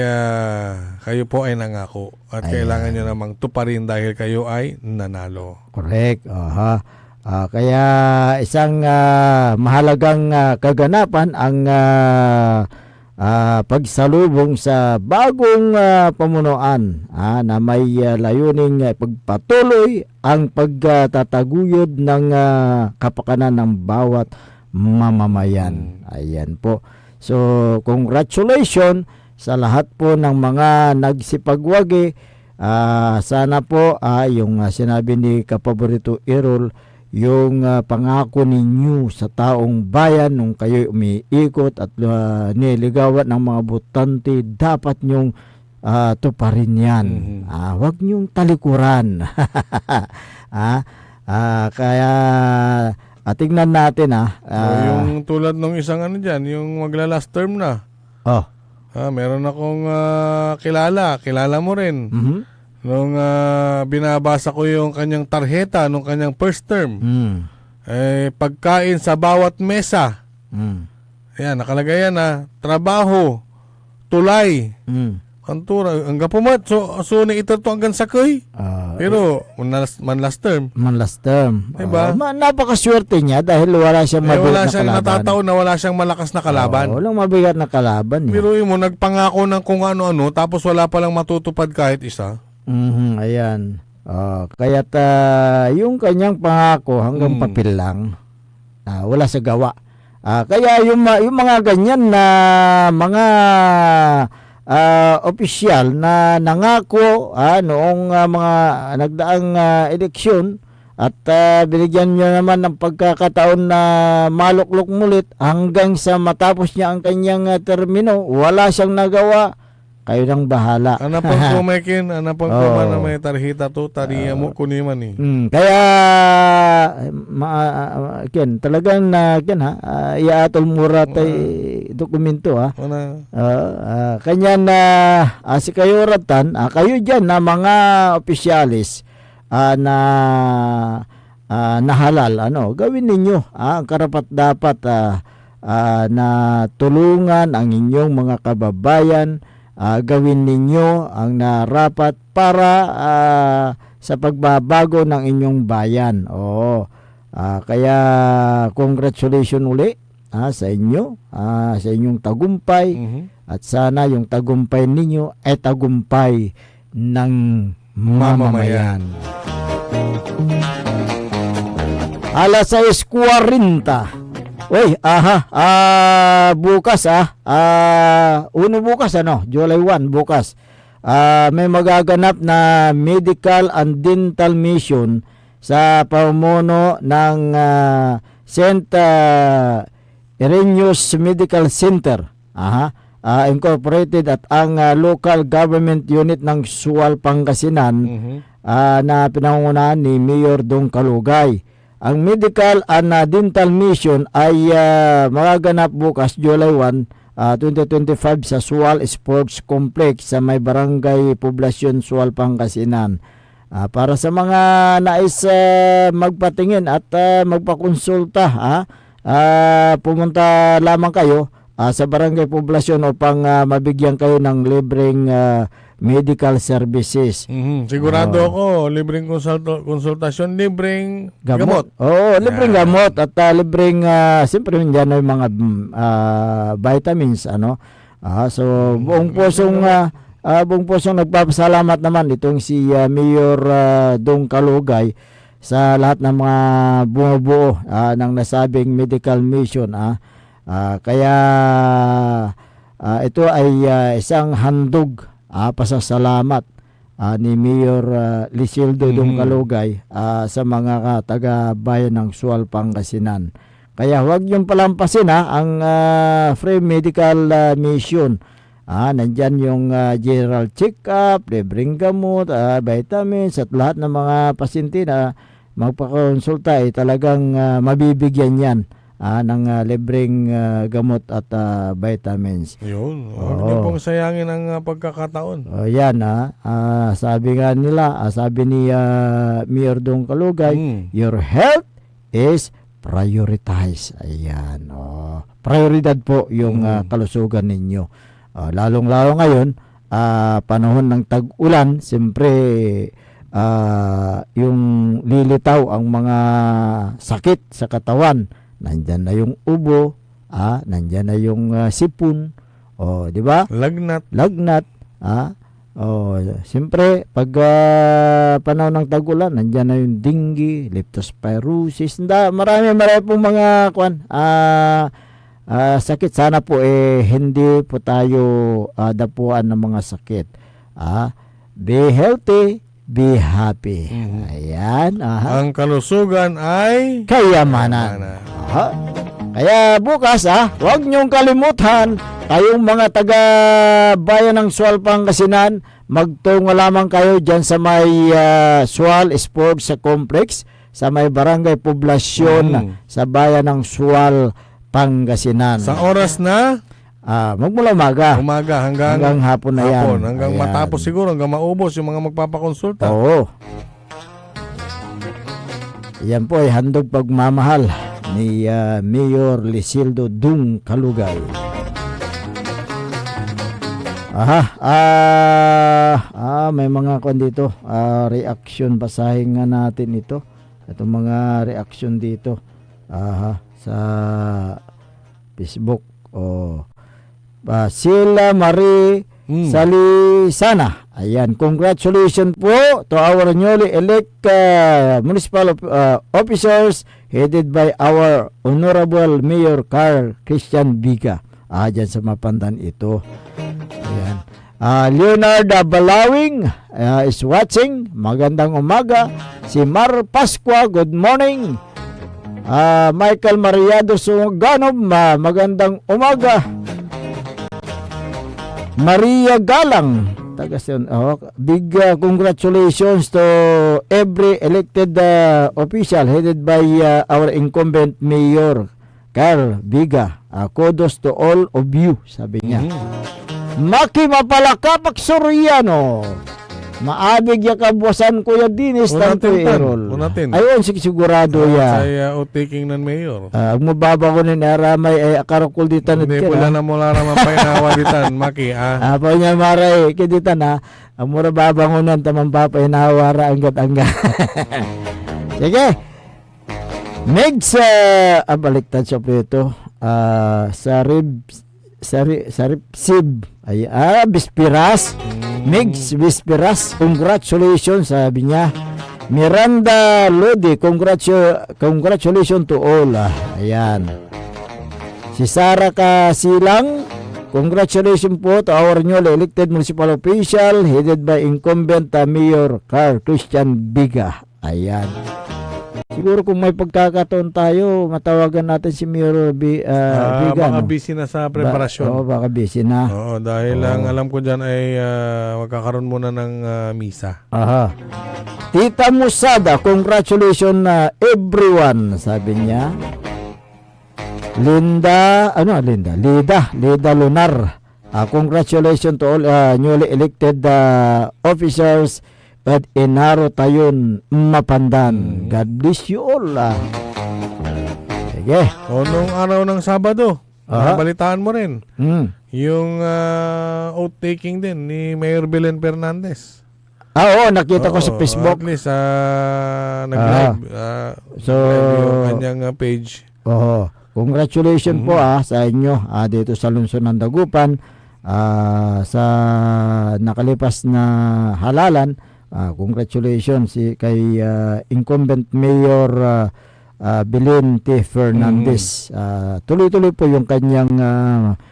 kayo po ay nangako at kailangan nyo namang tuparin dahil kayo ay nanalo. Correct. Kaya isang mahalagang kaganapan ang pagsalubong sa bagong pamunuan na may layuning pagpatuloy ang pagtataguyod ng kapakanan ng bawat mamamayan. Ayan po. So, congratulations sa lahat po ng mga nagsipagwagi. Sana po yung sinabi ni Kapaborito Errol, yung pangako ninyo sa taong bayan nung kayo umiikot at niligawan ng mga botante, dapat nyong tuparin yan. Huwag nyong talikuran. Kaya tingnan natin yung tulad ng isang dyan, yung magla-last term na. Meron akong kilala mo rin. Nung binabasa ko yung kanyang tarjeta nung kanyang first term, pagkain sa bawat mesa. Ayan, nakalagay yan trabaho, tulay, kantura, hanggang pumat. So ito hanggang sakoy. Pero, man last term. Diba? Napakaswerte niya dahil wala siyang mabigat na kalaban. Natataon na wala siyang malakas na kalaban. Walang mabigat na kalaban. Pero mo, nagpangako ng kung ano-ano, tapos wala palang matutupad kahit isa. Ayan. Kaya't yung kanyang pangako hanggang papel lang. Wala sa gawa. Kaya yung mga ganyan na mga opisyal na nangako noong mga nagdaang eleksyon at binigyan niya naman ng pagkakataon na maluklok mulit hanggang sa matapos niya ang kanyang termino, wala siyang nagawa. Kayo nang bahala. Anapang kumekin, anapang kuman na may tarhita to, tariya mo kuniman Kaya, talagang iatol mura tay dokumento kanya na si kayo ratan, kayo dyan na mga opisyalis na na halal, gawin ninyo ang karapat-dapat na tulungan ang inyong mga kababayan, gawin ninyo ang narapat para sa pagbabago ng inyong bayan. Kaya congratulations uli sa inyo, sa inyong tagumpay, at sana yung tagumpay ninyo ay tagumpay ng mamamayan. Alas 6:40. Uy, bukas bukas July 1 bukas. May magaganap na medical and dental mission sa pamumuno ng St. Irenaeus Medical Center. Incorporated at ang local government unit ng Sual, Pangasinan na pinangungunahan ni Mayor Dong Kalugay. Ang medical and dental mission ay magaganap bukas July 1, 2025 sa Sual Sports Complex sa may barangay Poblasyon, Sual, Pangasinan. Para sa mga nais magpatingin at magpakonsulta, pumunta lamang kayo sa barangay Poblasyon upang mabigyan kayo ng libreng medical services. Sigurado ako, libreng konsultasyon, libreng gamot. Libreng gamot at libreng, siyempre yan ay mga vitamins, so buong pusong nagpapasalamat naman itong si Mayor Dong Kalugay sa lahat ng mga bumubuo ng nasabing medical mission. Kaya ito ay isang handog pasasalamat ni Mayor Lisildo Dong Kalugay sa mga taga-bayan ng Sual, Pangasinan. Kaya huwag yung palampasin ang free medical mission. Nandyan yung general check-up, libreng gamot, vitamins, at lahat ng mga pasyente na magpakonsulta ay talagang mabibigyan yan ng libreng gamot at vitamins. Yun. Hindi pong sayangin ang pagkakataon. Yan sabi nga nila, sabi ni Mayor Dong Kalugay, your health is prioritized. Ayan. Prioridad po yung kalusugan ninyo. Lalong-lalo ngayon, panahon ng tag-ulan, siyempre yung lilitaw ang mga sakit sa katawan. Nandyan na yung ubo, nandyan na yung sipon, di ba? Lagnat. Siyempre, pag panahon ng tag-ulan, nandyan na yung dengue, leptospirosis, marami pong mga sakit. Sana po hindi po tayo dapuan ng mga sakit. Be healthy, be happy. Ayan. Ang kalusugan ay kayamanan. Kaya bukas, huwag niyong kalimutan, kayong mga taga-bayan ng Sual, Pangasinan, magtungo lamang kayo dyan sa may Sual Sports Complex, sa may barangay Poblasyon, sa bayan ng Sual, Pangasinan. Sa oras na? Magmula umaga. Hanggang hapon na yan. Hanggang matapos siguro, hanggang maubos yung mga magpapakonsulta. Oo. Yan po ay handog pagmamahal ni Mayor Lisildo Dong Kalugay. May mga dito. Reaction, basahin nga natin ito. Itong mga reaction dito. Sa Facebook. Sila Marie Salisana. Ayan, congratulations po to our newly elect municipal officers headed by our Honorable Mayor Carl Christian Biga. Dyan sa Mapandan ito. Ayan. Leonard Balawing is watching. Magandang umaga. Si Mar Pasqua, good morning. Michael Mariado Suganob, magandang umaga. Maria Galang, big congratulations to every elected official headed by our incumbent Mayor Carl Biga. Kudos to all of you, sabi niya. Maki Mapalakapak Soriano, Maabig ya kabwasan Kuya Dinis tanto Erol. Unatin. Ayon sigurado ya. Saya taking ng mayor. Ang mababa ko ni aramay ay akarakol ditan Hindi pula na mula naman pa inawa ditan, Maki. Apa niya maray kiditan ha. Ang mura babangunan tamang papa inawara anggat-anggat. Sige. Megs baliktad siya po ito. Sib ay Bispiras. Megs Bispiras, congratulations sabi niya. Miranda Lodi, congratulations to all. Ayan. Si Sara Kasilang, congratulations po to our newly elected municipal official headed by incumbent Mayor Carl Christian Biga. Ayan. Siguro kung may pagkakataon tayo, matawagan natin si Mayor Biga. Baka no? busy na sa preparasyon. Baka busy na. Oo, dahil ang alam ko dyan ay magkakaroon muna ng misa. Aha. Tita Musada, congratulations everyone, sabi niya. Lida Lunar. Congratulations to all newly elected officers at Enaro Tayon Mapandan. God bless you all. Sige. O nung araw ng Sabado, balitaan mo rin. Yung oath taking din ni Mayor Belen Fernandez. Oo, nakita ko sa Facebook. At least nag-live. So, yung kanyang page. Oo. Congratulations po sa inyo dito sa lungsod ng Dagupan sa nakalipas na halalan. Congratulations kay incumbent Mayor Belen T. Fernandez. Tuloy-tuloy po yung kanyang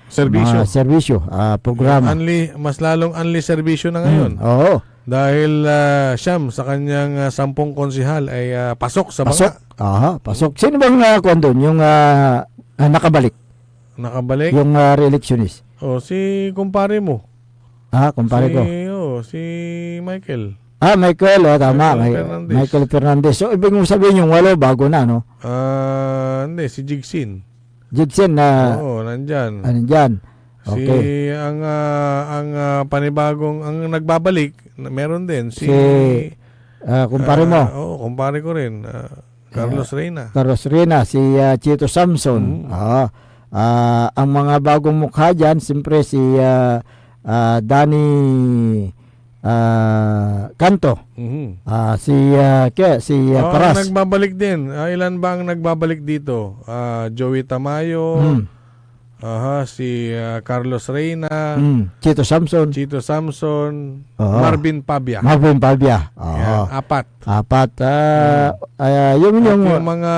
serbisyo, programa. Mas lalong unli serbisyo na ngayon. Oo. Dahil siyam sa kanyang 10 konsihal ay pasok sa banga. Pasok. Sino bang doon? Yung nakabalik? Nakabalik? Yung re-electionist? Si kumpare mo. Kumpare ko. Si Michael. Michael, tama. Michael Fernandez. So, ibig mong sabihin yung walo, bago na, no? Hindi, si Jigsin. Jigsin na... Oo, nandyan. Nandyan. Okay. Ang panibagong, ang nagbabalik, meron din. Si kumpare mo. Kumpare ko rin. Carlos Reyna. Carlos Reyna, si Chito Samson. Ang mga bagong mukha dyan, siyempre si Danny Canto. Si Paras. Nagbabalik din. Ilan ba ang nagbabalik dito? Joey Tamayo. Si Carlos Reyna. Chito Samson. Marvin Pabia. Apat. Yung mga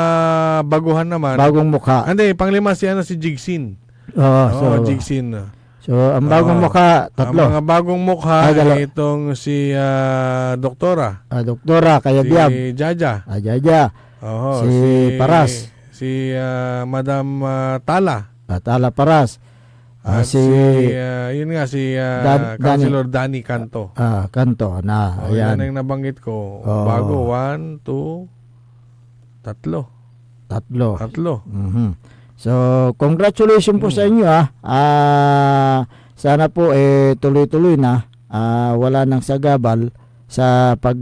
baguhan naman. Bagong mukha. Hindi, panglima si Jigsin. Jigsin. So, ang bagong mukha, tatlo. Ang mga bagong mukha ay itong si Doktora. Doktora, kaya Biab. Si Jaja. Jaja. Si Paras. Si Madam Tala. Tala Paras. Yun nga, si Councilor Danny Canto. Canto, na. Yan ang nabanggit ko. Bago, 1, 2, tatlo. So, congratulations po sa inyo sana po tuloy-tuloy na wala nang sagabal sa pag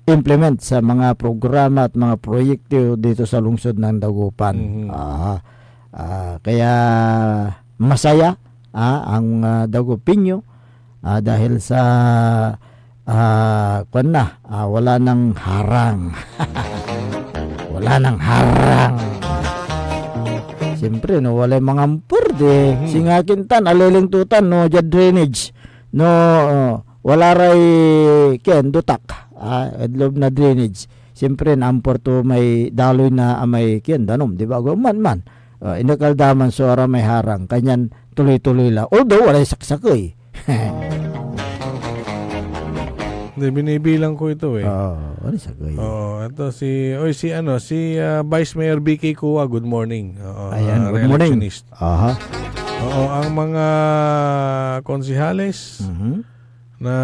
implement sa mga programa at mga proyekto dito sa lungsod ng Dagupan. Kaya masaya ang Dagupinyo dahil sa wala nang harang. Wala nang harang. Siyempre, no, wala mga ampurde. Singakintan, alilingtutan, no, dyan drainage. No, wala ray, dutak. Adlob na drainage. Siyempre, naampor to may daloy na may danom. Di ba? Man. Inakaldaman, so ara may harang. Kanyan, tuloy-tuloy lang. Although, wala saksakoy. Hindi, binibilang ko ito Wala saksakoy. Ito si Vice Mayor BK Kuwa, good morning. Ayan, good morning. Ang mga konsihales na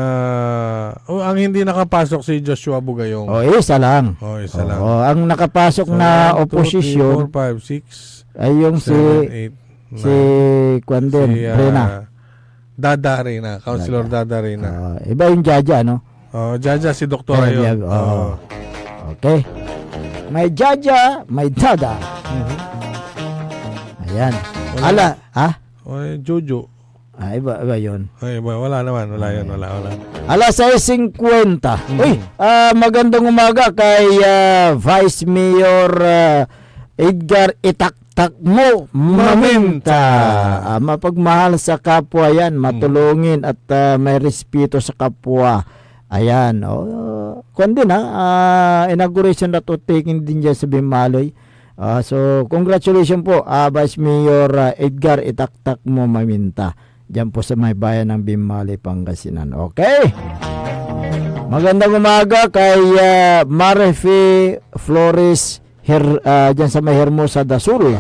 ang hindi nakapasok si Joshua Bugayong. Isa lang. Isa lang. Ang nakapasok na oposisyon 2, 3, 4, 5, 6 ay yung 7, 8, 9, Brena. Dada Reyna. Councilor Dada Reyna. Iba yung Jaja, no? Jaja si Doktora yun. Okay. May Jaja, may Dada. Ayan. Ala, ha? Jojo. Iba yun. Wala naman. Wala yun. Wala. Alas 6:50. Uy, magandang umaga kay Vice Mayor Edgar Itaktak mo Maminta. Mapagmahal sa kapwa yan, matulungin at may respeto sa kapwa. Ayan. Kung din inauguration na to taking din dyan sa Bimaloy. So, congratulations po, Vice Mayor Edgar Itaktak mo Maminta. Diyan po sa may bayan ng Bimali, Pangasinan. Okay? Magandang umaga kay Marife Flores diyan sa may Hermosa da Sul.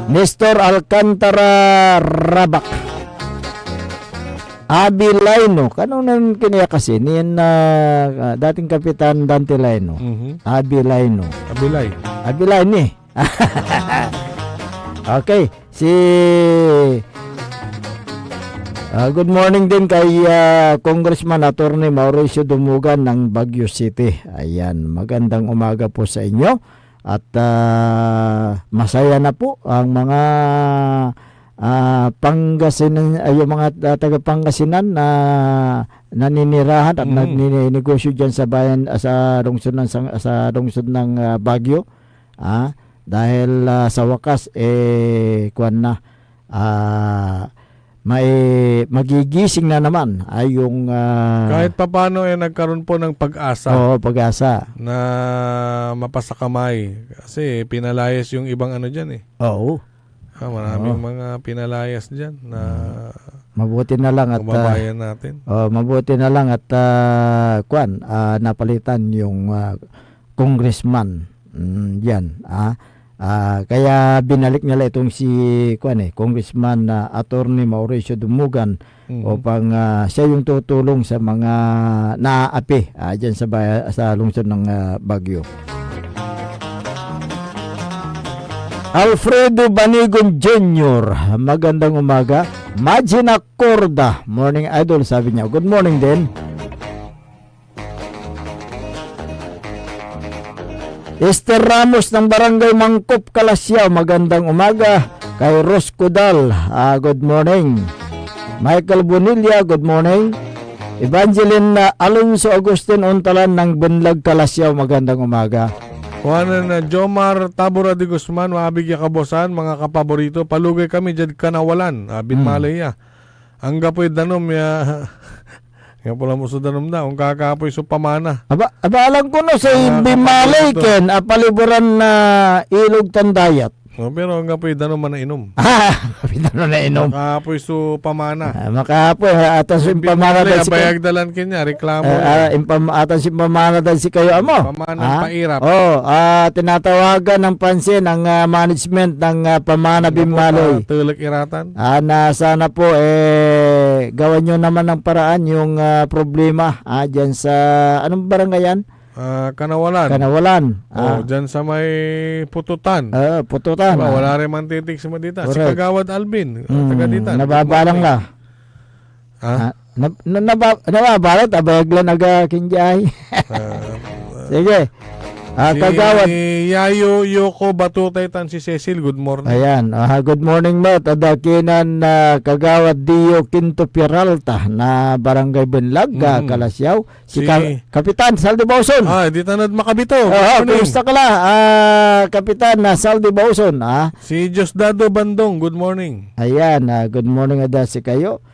Nestor Alcantara Rabak. Abi Laino. Kanong nan kiniya kasi? Niyan dating Kapitan Dante Laino. Abi Laino. Abilay ni. Okay. Good morning din kay Congressman Attorney Mauricio Dumugan ng Baguio City. Ayan, magandang umaga po sa inyo. At masaya na po ang mga Pangasinan, yung mga taga Pangasinan na naninirahan at nagninegosyo diyan sa bayan sa lungsod ng Baguio. Dahil sa wakas kuwan na may magigising na naman ay yung kahit papaano nagkaroon po ng pag-asa. Oo, pag-asa na mapasakamay kasi pinalayas yung ibang diyan Oo. Maraming mga pinalayas diyan na mabuti na lang at kababayan natin. Mabuti na lang at napalitan yung congressman. Yan. Kaya binalik nila itong si Congressman Attorney Mauricio Dumugan upang siya yung tutulong sa mga naaapi dyan sa lungsod ng Baguio. Alfredo Banigon Jr. Magandang umaga. Magina Corda, morning idol, sabi niya. Good morning din. Esther Ramos ng Barangay Mangkop, Kalasyaw, magandang umaga. Kay Ros Cudal, good morning. Michael Bonilla, good morning. Evangeline Alonso Agustin Untalan ng Bunlag, Kalasyaw, magandang umaga. Kuhanan na Jomar Tabora de Guzman, maabigya kabosan, mga kapaborito, palugay kami dyan kanawalan, Binmalaya. Ang gapoy danom ya... Kaya pala mo sa danom na, kung kakapoy so pamana. Alam ko no, sa Bimalay ken, paliburan na ilog tandayat. Pero ang kapoy danom man na inom. Danom na inom. Makapoy so pamana. Makapoy, atas yung pamana dahil si kayo. Bayagdalan kanya, reklamo. Atas yung pamana dahil si kayo amo. Pamana pairap. Tinatawagan ng pansin ang management ng pamana Bimalay. Tulak iratan. Sana po, gawan nyo naman ng paraan yung problema dyan sa, anong barangay yan? Kanawalan. Dyan sa may Pututan. Pututan. Wala rin mantitik sa Madita. Si Kagawad Alvin. Taga dita. Nababalang na. Nababalat. Abayaglan aga kinjay. Sige. Kagawad. Si Yayo Yoko Batutay tan si Cecil. Good morning. Ayan. Good morning mo. Tadakinan Kagawad Dio Quinto Peralta na Barangay Bunlag, Kalasyaw. Si Kapitan Saldi Bauson. Di tanad makabito. Kumusta ka la? Kapitan Saldi Bauson. Si Diosdado Bandong. Good morning. Ayan. Good morning ada si kayo.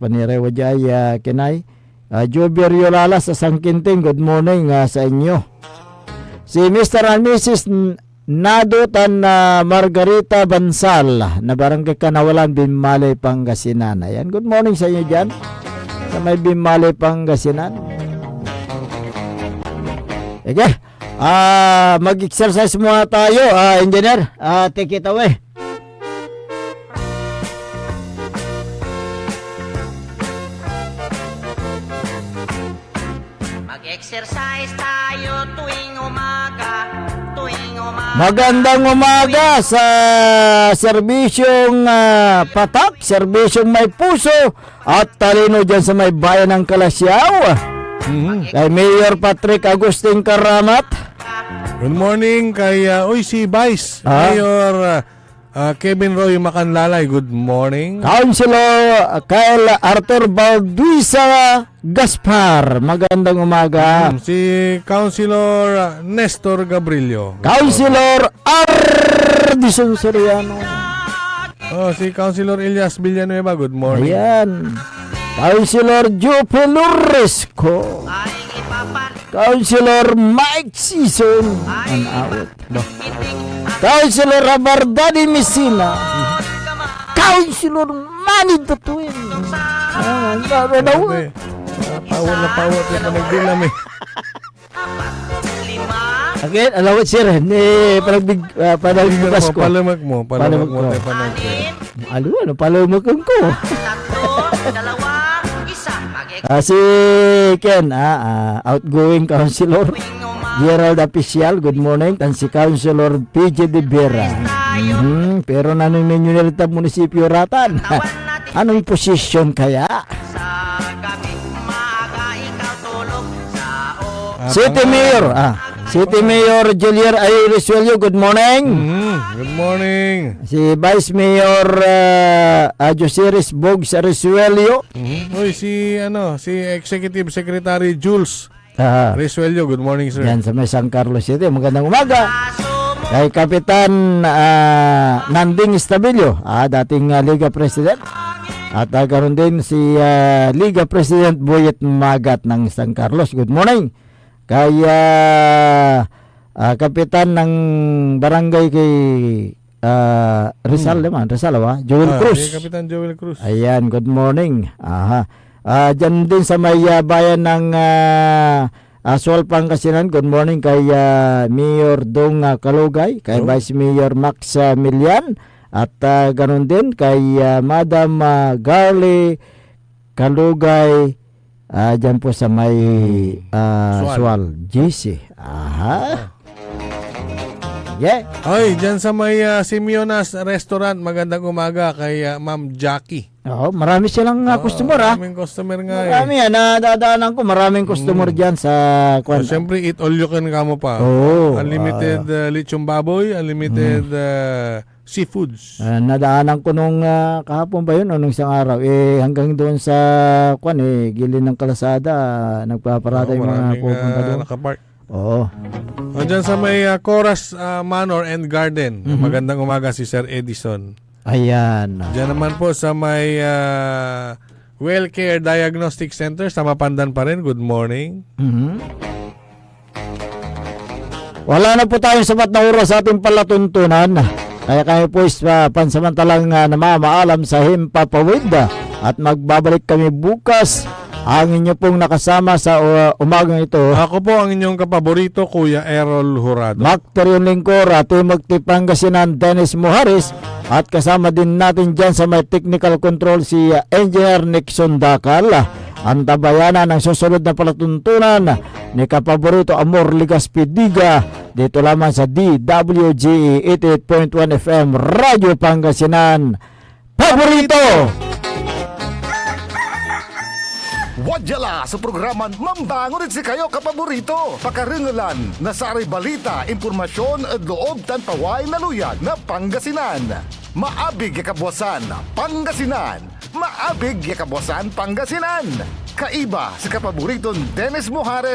Panirewa jay kinay. Jovier Yolala sa Sangkinting, good morning sa inyo. Si Mr. and Mrs. Nadutan Margarita Bansal na Barangay Kanawalan, Bimali, Pangasinan. Ayan, good morning sa inyo dyan sa may Bimali, Pangasinan. Okay, mag-exercise muna tayo, engineer. Take it away. Mag-exercise tayo tuwing umaga Magandang umaga sa serbisyong patak, serbisyong may puso at talino dyan sa may bayan ng Kalasyaw. Kay Mayor Patrick Agustin Karamat. Good morning kay si Vice Mayor Kevin Roy Macanlalay. Good morning. Councilor Kyle Arthur Balduisa Gaspar. Magandang umaga. Si Councilor Nestor Gabrilio. Councilor Ardison Soriano. Si Councilor Elias Villanueva. Good morning. Ayan. Councilor Jope Loresco. Councilor Mike Sison. An out. Councilor Abardani Messina. Councilor Manny Tutuin. Pawot na pawot yung nagdilam eh. Again, alam mo sir, panagbukas ko. Palamak mo tayo panag. Ano palamak ko. Si Ken, outgoing councilor Gerald Apicial, good morning. Tan si Councilor PJ De Vera. Pero nanong ninyo munisipyo ratan. Anong posisyon kaya? City Mayor, City Mayor Julier Ayresuelio, good morning. Good morning. Si Vice Mayor Josiris Bogs Resuelio. Si Executive Secretary Jules Resuelio, good morning sir. Yan sa may San Carlos City, magandang umaga. Kay Kapitan Nanding Estabilio, dating Liga President. At karon din si Liga President Boyet Magat ng San Carlos, good morning. Kay Kapitan ng Barangay kay Rizal naman, Joel Cruz. Si Kapitan Joel Cruz. Ayan, good morning. Dyan din sa may bayan ng Aswal Pangasinan, good morning kay Mayor Dong Kalugay, kay Vice Mayor Max Milian, at ganun din kay Madam Garly Kalugay, dyan po sa may Aswal GC. Yeah. Ay, dyan sa may Simeonas Restaurant, magandang umaga kay Ma'am Jackie. Oo, marami silang customer Maraming customer nga Marami nadadaanan ko, maraming customer dyan sa siyempre, eat all you can kamo pa. Unlimited lechong baboy, unlimited seafoods. Nadaanan ko nung kahapon ba yun o nung isang araw. Hanggang doon sa gilid ng kalasada, nagpaparada yung mga pupunta doon. Nakapark. Oo. Dyan sa may Coras Manor and Garden, magandang umaga si Sir Edison. Ayan. Diyan naman po sa may Wellcare Diagnostic Center sa Mapandan pa rin. Good morning. Wala na po tayong sapat na oras sa ating palatuntunan. Kaya kayo po pansamantalang namamaalam sa Himpapawid at magbabalik kami bukas. Ang inyo pong nakasama sa umagang ito. Ako po ang inyong kapaborito, Kuya Errol Jurado. Mactorion Lingcora, Timog Pangasinan, Dennis Mojares. At kasama din natin dyan sa may technical control si Engineer Nixon Dakal. Ang tabayanan ng susunod na palatuntunan ni kapaborito Amor Ligaspidiga dito lamang sa DWGE 88.1 FM Radio Pangasinan. Paborito! Wadyala sa programan Mambangon si kayo kapaborito. Pakaringalan na saray balita, impormasyon at loob tan paway na luyag na Pangasinan. Maabig yakabwasan Pangasinan. Maabig yakabwasan Pangasinan. Kaiba sa kapaboriton Dennis Mojares